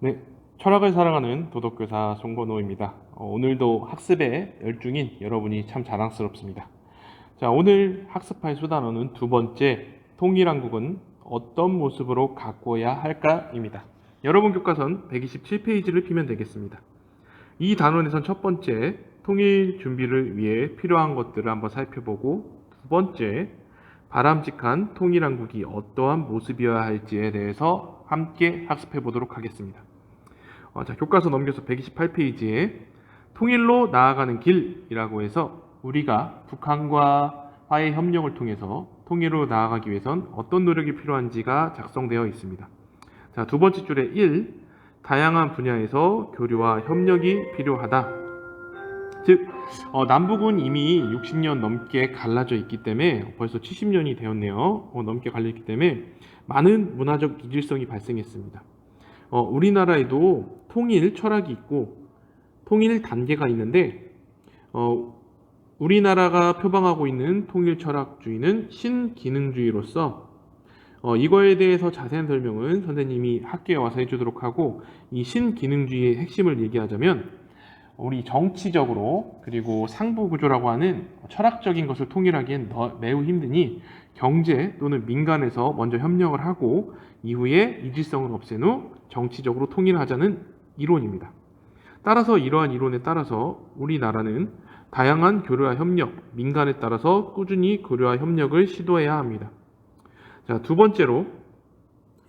네, 철학을 사랑하는 도덕교사 송건호입니다. 오늘도 학습에 열중인 여러분이 참 자랑스럽습니다. 자, 오늘 학습할 수단어는 두 번째, 통일한국은 어떤 모습으로 가꾸어야 할까입니다. 여러분 교과선 127페이지를 피면 되겠습니다. 이 단원에선 첫 번째, 통일 준비를 위해 필요한 것들을 한번 살펴보고, 두 번째, 바람직한 통일한국이 어떠한 모습이어야 할지에 대해서 함께 학습해 보도록 하겠습니다. 자, 교과서 넘겨서 128페이지에 통일로 나아가는 길이라고 해서 우리가 북한과 화해 협력을 통해서 통일로 나아가기 위해선 어떤 노력이 필요한지가 작성되어 있습니다. 자, 두 번째 줄에 1. 다양한 분야에서 교류와 협력이 필요하다. 즉, 남북은 이미 60년 넘게 갈라져 있기 때문에 벌써 70년이 되었네요. 넘게 갈려있기 때문에 많은 문화적 이질성이 발생했습니다. 우리나라에도 통일 철학이 있고 통일 단계가 있는데 우리나라가 표방하고 있는 통일 철학주의는 신기능주의로서 이거에 대해서 자세한 설명은 선생님이 학교에 와서 해주도록 하고, 이 신기능주의의 핵심을 얘기하자면 우리 정치적으로 그리고 상부구조라고 하는 철학적인 것을 통일하기엔 매우 힘드니 경제 또는 민간에서 먼저 협력을 하고 이후에 이질성을 없앤 후 정치적으로 통일하자는 이론입니다. 따라서 이러한 이론에 따라서 우리나라는 다양한 교류와 협력, 민간에 따라서 꾸준히 교류와 협력을 시도해야 합니다. 자, 두 번째로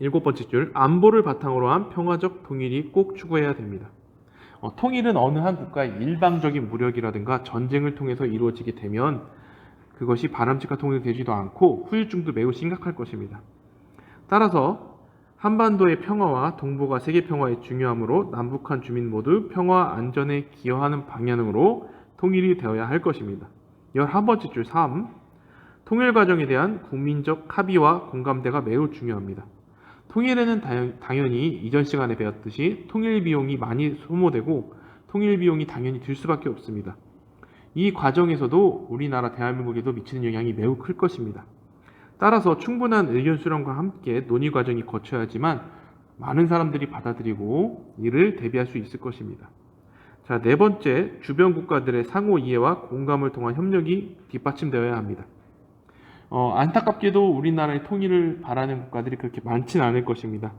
7번째 줄, 안보를 바탕으로 한 평화적 통일이 꼭 추구해야 됩니다. 통일은 어느 한 국가의 일방적인 무력이라든가 전쟁을 통해서 이루어지게 되면 그것이 바람직한 통일이 되지도 않고 후유증도 매우 심각할 것입니다. 따라서 한반도의 평화와 동북아 세계 평화의 중요함으로 남북한 주민 모두 평화 안전에 기여하는 방향으로 통일이 되어야 할 것입니다. 11번째 줄 3. 통일 과정에 대한 국민적 합의와 공감대가 매우 중요합니다. 통일에는 당연히 이전 시간에 배웠듯이 통일 비용이 많이 소모되고 통일 비용이 당연히 들 수밖에 없습니다. 이 과정에서도 우리나라 대한민국에도 미치는 영향이 매우 클 것입니다. 따라서 충분한 의견 수렴과 함께 논의 과정이 거쳐야지만 많은 사람들이 받아들이고 이를 대비할 수 있을 것입니다. 자, 네 번째, 주변 국가들의 상호 이해와 공감을 통한 협력이 뒷받침되어야 합니다. 안타깝게도 우리나라의 통일을 바라는 국가들이 그렇게 많지는 않을 것입니다.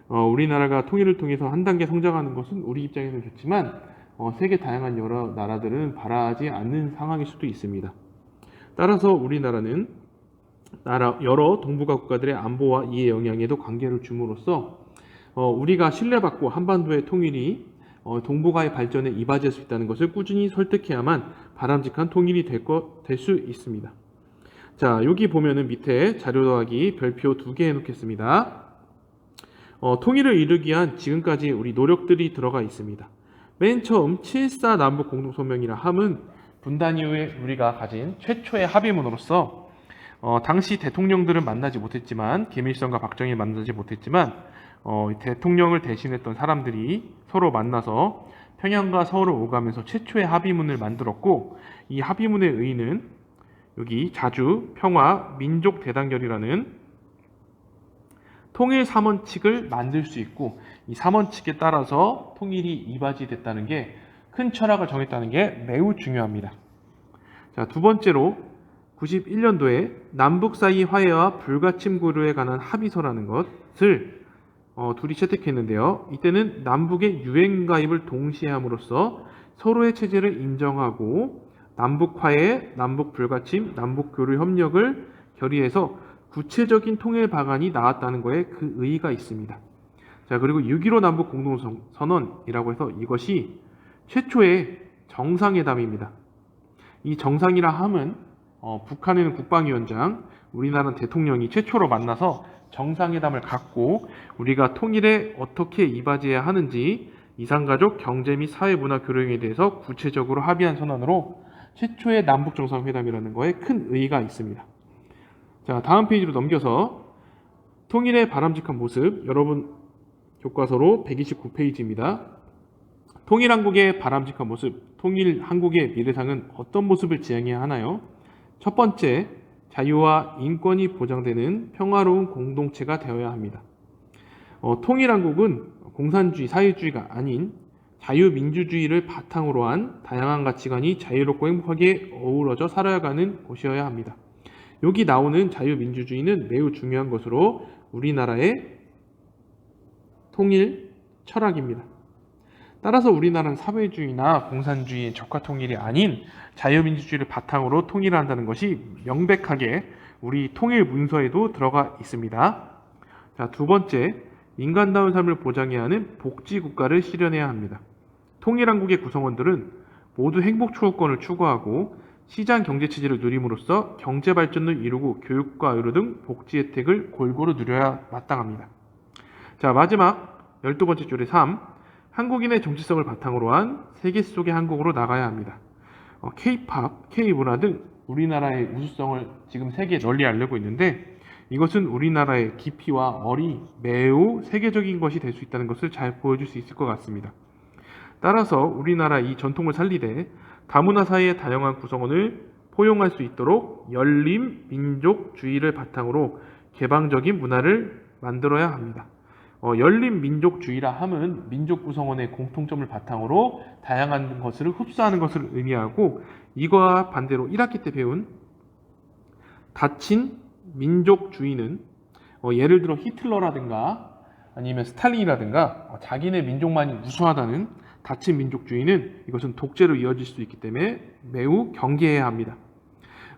우리나라가 통일을 통해서 한 단계 성장하는 것은 우리 입장에서는 좋지만 세계 다양한 여러 나라들은 바라지 않는 상황일 수도 있습니다. 따라서 우리나라는 여러 동북아 국가들의 안보와 이해 영향에도 관계를 줌으로써 우리가 신뢰받고 한반도의 통일이 동북아의 발전에 이바지할 수 있다는 것을 꾸준히 설득해야만 바람직한 통일이 될 수 있습니다. 자, 여기 보면은 밑에 자료 더하기 별표 2개 해놓겠습니다. 통일을 이루기 위한 지금까지 우리 노력들이 들어가 있습니다. 맨 처음 7.4 남북 공동성명이라 함은 분단 이후에 우리가 가진 최초의 합의문으로서 당시 대통령들은 만나지 못했지만, 김일성과 박정희 만나지 못했지만 대통령을 대신했던 사람들이 서로 만나서 평양과 서울을 오가면서 최초의 합의문을 만들었고, 이 합의문의 의의는 여기 자주 평화 민족 대단결이라는 통일 3원칙을 만들 수 있고, 이 3원칙에 따라서 통일이 이바지됐다는 게, 큰 철학을 정했다는 게 매우 중요합니다. 자, 두 번째로 91년도에 남북 사이 화해와 불가침 고려에 관한 합의서라는 것을 둘이 채택했는데요. 이때는 남북의 유엔 가입을 동시에 함으로써 서로의 체제를 인정하고 남북 화해, 남북 불가침, 남북 교류 협력을 결의해서 구체적인 통일 방안이 나왔다는 거에 그 의의가 있습니다. 자, 그리고 6.15 남북 공동선언이라고 해서 이것이 최초의 정상회담입니다. 이 정상이라 함은 북한에는 국방위원장, 우리나라는 대통령이 최초로 만나서 정상회담을 갖고 우리가 통일에 어떻게 이바지해야 하는지 이산가족 경제 및 사회문화 교류에 대해서 구체적으로 합의한 선언으로 최초의 남북 정상회담이라는 거에 큰 의의가 있습니다. 자, 다음 페이지로 넘겨서 통일의 바람직한 모습, 여러분 교과서로 129페이지입니다. 통일 한국의 바람직한 모습, 통일 한국의 미래상은 어떤 모습을 지향해야 하나요? 첫 번째, 자유와 인권이 보장되는 평화로운 공동체가 되어야 합니다. 통일한국은 공산주의, 사회주의가 아닌 자유민주주의를 바탕으로 한 다양한 가치관이 자유롭고 행복하게 어우러져 살아가는 곳이어야 합니다. 여기 나오는 자유민주주의는 매우 중요한 것으로 우리나라의 통일 철학입니다. 따라서 우리나라는 사회주의나 공산주의의 적화 통일이 아닌 자유민주주의를 바탕으로 통일을 한다는 것이 명백하게 우리 통일 문서에도 들어가 있습니다. 자, 두 번째, 인간다운 삶을 보장해야 하는 복지국가를 실현해야 합니다. 통일한국의 구성원들은 모두 행복 추구권을 추구하고 시장 경제 체제를 누림으로써 경제 발전을 이루고 교육과 의료 등 복지 혜택을 골고루 누려야 마땅합니다. 자, 마지막 12번째 줄의 3. 한국인의 정체성을 바탕으로 한 세계 속의 한국으로 나가야 합니다. K-팝, K-문화 등 우리나라의 우수성을 지금 세계에 널리 알리고 있는데 이것은 우리나라의 깊이와 어리 매우 세계적인 것이 될 수 있다는 것을 잘 보여줄 수 있을 것 같습니다. 따라서 우리나라 이 전통을 살리되 다문화 사이의 다양한 구성원을 포용할 수 있도록 열린 민족주의를 바탕으로 개방적인 문화를 만들어야 합니다. 열린 민족주의라 함은 민족 구성원의 공통점을 바탕으로 다양한 것을 흡수하는 것을 의미하고 이거와 반대로 1학기 때 배운 닫힌 민족주의는 예를 들어 히틀러라든가 아니면 스탈린이라든가 자기네 민족만이 우수하다는 닫힌 민족주의는 이것은 독재로 이어질 수 있기 때문에 매우 경계해야 합니다.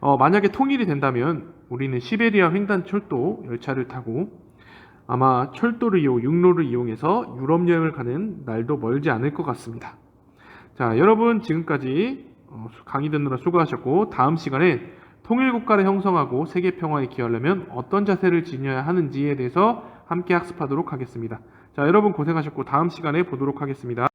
만약에 통일이 된다면 우리는 시베리아 횡단철도 열차를 타고 아마 철도를 육로를 이용해서 유럽 여행을 가는 날도 멀지 않을 것 같습니다. 자, 여러분 지금까지 강의 듣느라 수고하셨고 다음 시간에 통일국가를 형성하고 세계평화에 기여하려면 어떤 자세를 지녀야 하는지에 대해서 함께 학습하도록 하겠습니다. 자, 여러분 고생하셨고 다음 시간에 보도록 하겠습니다.